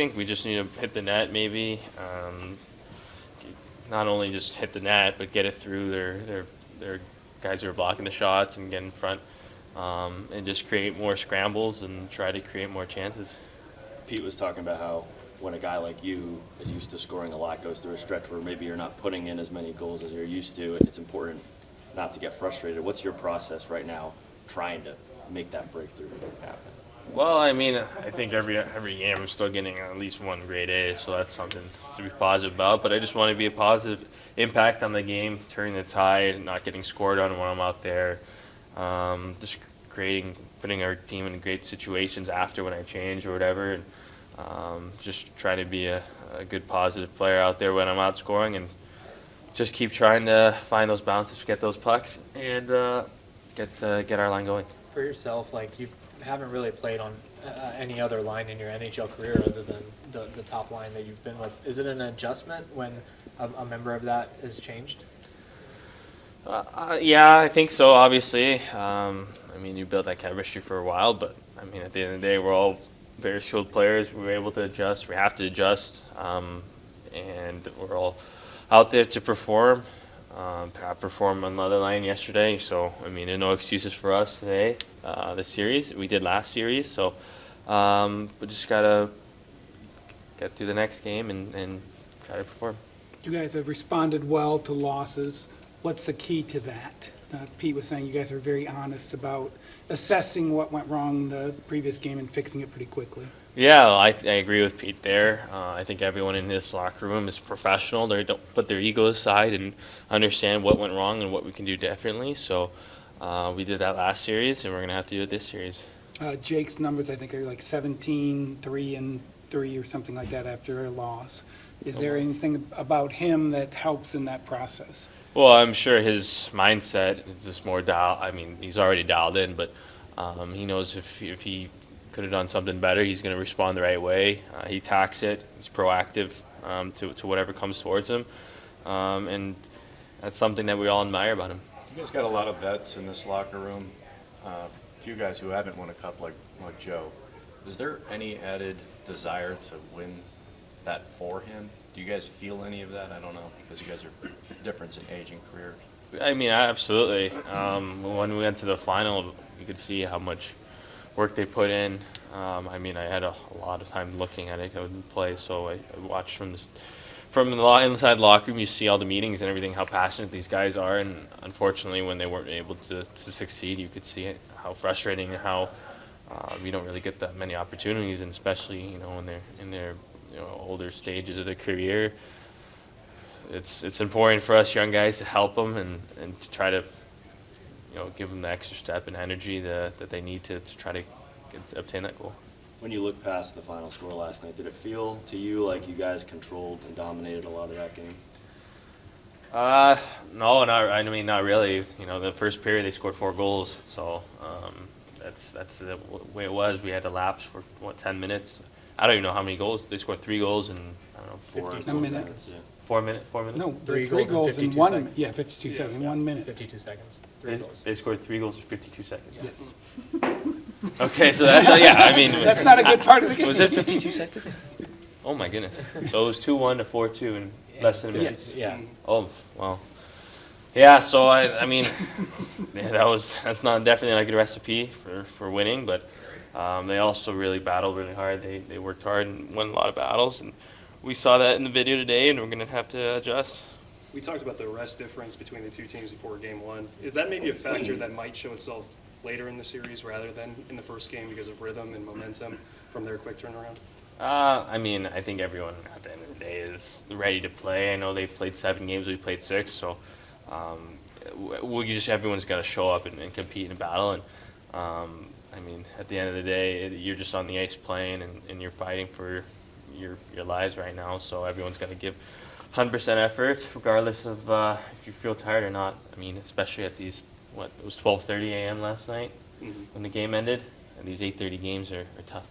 think we just need to hit the net maybe. Not only just hit the net, but get it through their guys who are blocking the shots and get in front, and just create more scrambles and try to create more chances. Pete was talking about how when a guy like you is used to scoring a lot, goes through a stretch where maybe you're not putting in as many goals as you're used to, it's important not to get frustrated. What's your process right now trying to make that breakthrough happen? Well, I mean, I think every game I'm still getting at least one grade A, so that's something to be positive about. But I just want to be a positive impact on the game, turning the tide, not getting scored on when I'm out there, just putting our team in great situations after when I change or whatever, and just trying to be a good positive player out there when I'm out scoring, and just keep trying to find those bounces, get those pucks, and get our line going. For yourself, like you haven't really played on any other line in your NHL career other than the top line that you've been with. Is it an adjustment when a member of that has changed? Yeah, I think so, obviously. I mean, you build that chemistry for a while, but I mean, at the end of the day, we're all very skilled players. We're able to adjust. We have to adjust, and we're all out there to perform. I performed on the other line yesterday, so I mean, there's no excuses for us today. This series we did last series, so we just gotta get through the next game and try to perform. You guys have responded well to losses. What's the key to that? Pete was saying you guys are very honest about assessing what went wrong in the previous game and fixing it pretty quickly. Yeah, I agree with Pete there. I think everyone in this locker room is professional. They don't put their ego aside and understand what went wrong and what we can do differently. So we did that last series, and we're going to have to do it this series. Jake's numbers, I think, are like 17, 3, and 3 or something like that after a loss. Is there anything about him that helps in that process? Well, I'm sure his mindset is just more dialed. I mean, he's already dialed in, but he knows if he could have done something better, he's going to respond the right way. He attacks it. He's proactive to whatever comes towards him, and that's something that we all admire about him. You guys got a lot of vets in this locker room. A few guys who haven't won a cup like Joe. Is there any added desire to win that for him? Do you guys feel any of that? I don't know, because you guys are different in age and career. I mean, absolutely. When we went to the final, you could see how much work they put in. I mean, I had a lot of time looking at it. I wouldn't play, so I watched from the inside locker room. You see all the meetings and everything, how passionate these guys are. And unfortunately, when they weren't able to succeed, you could see how frustrating and how we don't really get that many opportunities, and especially when they're in their older stages of their career. It's important for us young guys to help them and to try to give them the extra step and energy that they need to try to obtain that goal. When you look past the final score last night, did it feel to you like you guys controlled and dominated a lot of that game? No, not really. The first period they scored 4 goals, so that's the way it was. We had to lapse for 10 minutes. I don't even know how many goals they scored. 3 goals in 52 minutes. 4 minutes. No, 3 3 goals in 1 minute. seconds. Yeah, 52 seconds in 1 minute. 52 seconds. 3 goals. They scored 3 goals in 52 seconds. Yes. Okay, so that's I mean, That's not a good part of the game. was it 52 seconds? Oh my goodness! So it was 2-1 to 4-2 in less than a minute. Yeah. Oh well. Yeah. So I mean, that's not definitely not a good recipe for winning, but they also really battled really hard. They worked hard and won a lot of battles, and we saw that in the video today, and we're gonna have to adjust. We talked about the rest difference between the two teams before game 1. Is that maybe a factor that might show itself later in the series rather than in the first game because of rhythm and momentum from their quick turnaround? I mean, I think everyone at the end of the day is ready to play. I know they played 7 games, we played 6, so everyone's got to show up and compete in a battle. And I mean, at the end of the day, you're just on the ice playing, and you're fighting for your lives right now. So everyone's got to give 100% effort, regardless of if you feel tired or not. I mean, especially at these, it was 12:30 a.m. last night when the game ended, and these 8:30 games are tough.